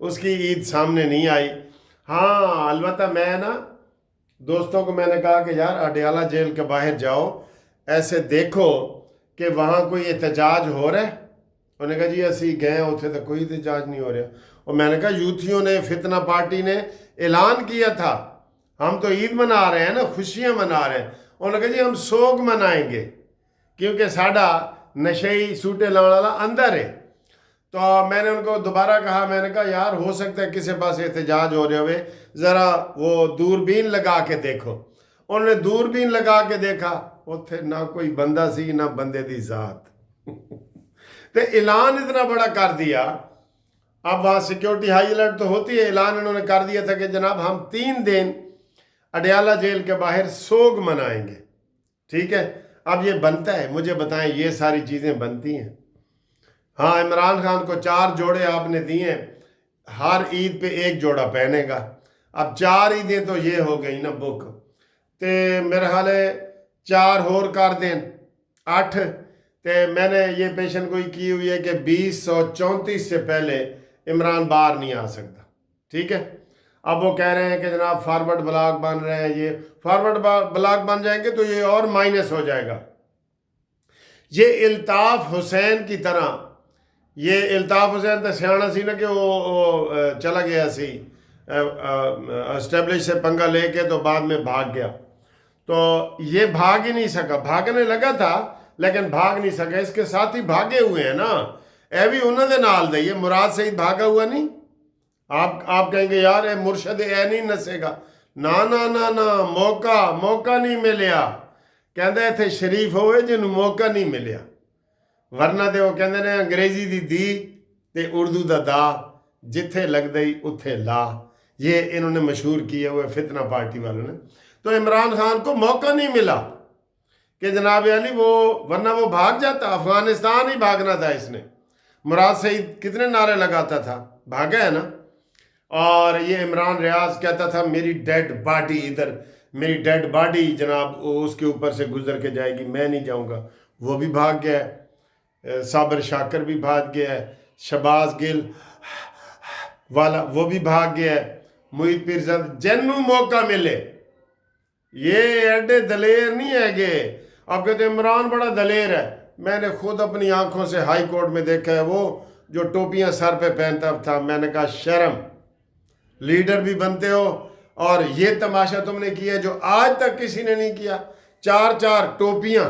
اس کی عید سامنے نہیں آئی. ہاں البتہ میں نا دوستوں کو میں نے کہا کہ یار اڈیالہ جیل کے باہر جاؤ، ایسے دیکھو کہ وہاں کوئی احتجاج ہو رہا ہے. انہوں نے کہا جی اسی گئے اتنے تو کوئی احتجاج نہیں ہو رہا. اور میں نے کہا یوتھیوں نے، فتنہ پارٹی نے اعلان کیا تھا ہم تو عید منا رہے ہیں نا، خوشیاں منا رہے ہیں. انہوں نے کہا جی ہم سوگ منائیں گے کیونکہ ساڈا نشئی سوٹے لاؤن والا اندر ہے. تو میں نے ان کو دوبارہ کہا، میں نے کہا یار ہو سکتا ہے کسی پاس احتجاج ہو رہے ہوئے، ذرا وہ دوربین لگا کے دیکھو. انہوں نے دوربین لگا کے دیکھا، اتنے نہ کوئی بندہ سی نہ بندے دی ذات. تو اعلان اتنا بڑا کر دیا. اب وہاں سیکیورٹی ہائی الرٹ تو ہوتی ہے، اعلان انہوں نے کر دیا تھا کہ جناب ہم 3 دن اڈیالہ جیل کے باہر سوگ منائیں گے. ٹھیک ہے، اب یہ بنتا ہے، مجھے بتائیں یہ ساری چیزیں بنتی ہیں؟ ہاں عمران خان کو 4 جوڑے آپ نے دیے، ہر عید پہ 1 جوڑا پہنے گا. اب 4 عیدیں تو یہ ہو گئی نا بک، تے میرے حال ہے 4 ہور کر دیں 8. تے میں نے یہ پیشن گوئی کی ہوئی ہے کہ 2034 سے پہلے عمران باہر نہیں آ سکتا. ٹھیک ہے، اب وہ کہہ رہے ہیں کہ جناب فارورڈ بلاک بن رہے ہیں، یہ فارورڈ بلاک بن جائیں گے تو یہ اور مائنس ہو جائے گا. یہ الطاف حسین کی طرح، یہ الطاف حسین تو سیاح سی نا کہ وہ چلا گیا سی اسٹیبلش سے پنگا لے کے تو بعد میں بھاگ گیا. تو یہ بھاگ ہی نہیں سکا، بھاگنے لگا تھا لیکن بھاگ نہیں سکا. اس کے ساتھی بھاگے ہوئے ہیں نا، اے بھی انہوں نے نال دے. یہ مراد سعید بھاگا ہوا نہیں. آپ کہیں گے یار اے مرشد اے نہیں نسے گا. نا نا نا نا، موقع نہیں ملیا. کہندے تھے شریف ہوئے جنہوں موقع نہیں ملیا، ورنہ تے وہ کہندے نے انگریزی دی تے اردو دا جتھے لگ دئی اتھے لا. یہ انہوں نے مشہور کیے ہوئے فتنہ پارٹی والوں نے. تو عمران خان کو موقع نہیں ملا کہ جناب علی ورنہ وہ بھاگ جاتا. افغانستان ہی بھاگنا تھا اس نے. مراد سعید کتنے نعرے لگاتا تھا، بھاگا ہے نا. اور یہ عمران ریاض کہتا تھا میری ڈیڈ باڈی ادھر، میری ڈیڈ باڈی جناب اس کے اوپر سے گزر کے جائے گی، میں نہیں جاؤں گا. وہ بھی بھاگ گیا ہے. صابر شاکر بھی بھاگ گیا ہے. شہباز گل والا وہ بھی بھاگ گیا ہے. محیط پیرزاد جنوں موقع ملے. یہ ایڈے دلیر نہیں ہے گے. اب کہتے ہیں عمران بڑا دلیر ہے. میں نے خود اپنی آنکھوں سے ہائی کورٹ میں دیکھا ہے، وہ جو ٹوپیاں سر پہ پہنتا تھا. میں نے کہا شرم، لیڈر بھی بنتے ہو اور یہ تماشا تم نے کیا جو آج تک کسی نے نہیں کیا. 4 ٹوپیاں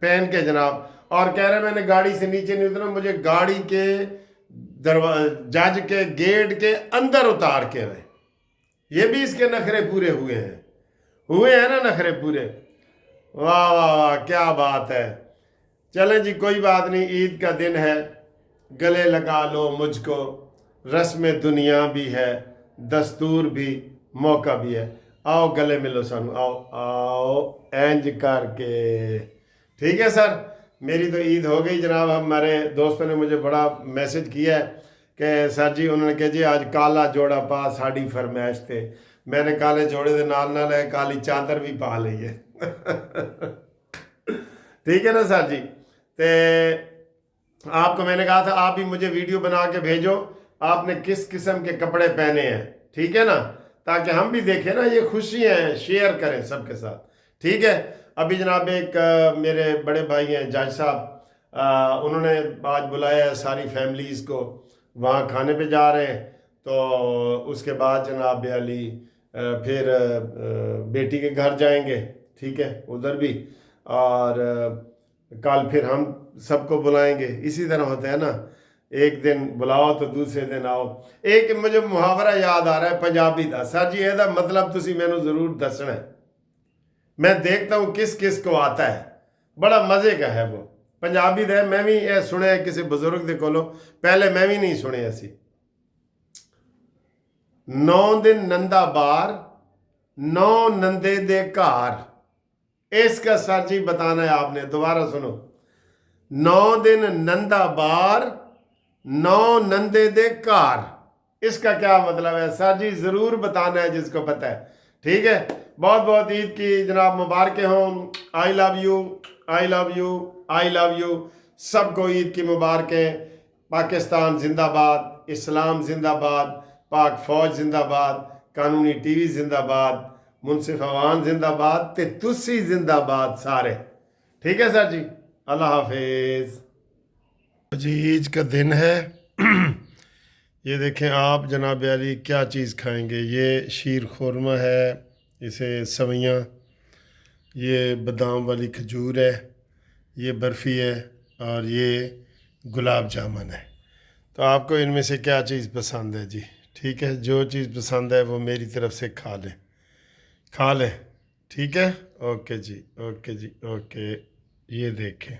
پہن کے جناب، اور کہہ رہے میں نے گاڑی سے نیچے نہیں اترا، مجھے گاڑی کے جج کے گیٹ کے اندر اتار کے آئے. یہ بھی اس کے نخرے پورے ہوئے ہیں نا نخرے پورے. واہ واہ واہ کیا بات ہے. چلیں جی کوئی بات نہیں، عید کا دن ہے، گلے لگا لو مجھ کو. رسم دنیا بھی ہے، دستور بھی، موقع بھی ہے. آؤ گلے ملو سانو، آؤ اینج کر کے. ٹھیک ہے سر، میری تو عید ہو گئی جناب. ہمارے دوستوں نے مجھے بڑا میسج کیا ہے کہ سر جی انہوں نے کہا جی آج کالا جوڑا پا ساڑی فرمائش تھے. میں نے کالے جوڑے دے نال ہے کالی چادر بھی پا لی ہے. ٹھیک ہے نا سر جی. تے آپ کو میں نے کہا تھا آپ بھی مجھے ویڈیو بنا کے بھیجو آپ نے کس قسم کے کپڑے پہنے ہیں. ٹھیک ہے نا، تاکہ ہم بھی دیکھیں نا. یہ خوشیاں ہیں، شیئر کریں سب کے ساتھ. ٹھیک ہے. ابھی جناب ایک میرے بڑے بھائی ہیں جاج صاحب، انہوں نے آج بلایا ہے ساری فیملیز کو، وہاں کھانے پہ جا رہے ہیں. تو اس کے بعد جناب علی پھر بیٹی کے گھر جائیں گے. ٹھیک ہے، ادھر بھی. اور کل پھر ہم سب کو بلائیں گے. اسی طرح ہوتا ہے نا، ایک دن بلاؤ تو دوسرے دن آؤ. ایک مجھے محاورہ یاد آ رہا ہے پنجابی دا. سر جی یہ مطلب تسی میں ضرور دسنا ہے. میں دیکھتا ہوں کس کس کو آتا ہے، بڑا مزے کا ہے وہ. پنجابی دے میں بھی یہ سنے کسی بزرگ دے کولو، پہلے میں بھی نہیں سنے ایسی. 9 دن نندا بار 9 نندے دے کار. اس کا سر جی بتانا ہے آپ نے، دوبارہ سنو. 9 دن نندا بار 9 نندے دے کار. اس کا کیا مطلب ہے سر جی ضرور بتانا ہے جس کو پتہ ہے. ٹھیک ہے. بہت بہت عید کی جناب مبارکیں ہوں. I love you, I love you, I love you. سب کو عید کی مبارکیں. پاکستان زندہ باد. اسلام زندہ باد، پاک فوج زندہ باد، قانونی ٹی وی زندہ باد، منصف عوان زندہ باد تے تسی زندہ باد سارے. ٹھیک ہے سر جی، اللہ حافظ جی. عید کا دن ہے. یہ دیکھیں آپ جناب علی کیا چیز کھائیں گے. یہ شیر خورمہ ہے، اسے سویاں، یہ بادام والی کھجور ہے، یہ برفی ہے، اور یہ گلاب جامن ہے. تو آپ کو ان میں سے کیا چیز پسند ہے جی؟ ٹھیک ہے، جو چیز پسند ہے وہ میری طرف سے کھا لیں. ٹھیک ہے، اوکے جی، اوکے جی، اوکے. یہ دیکھیں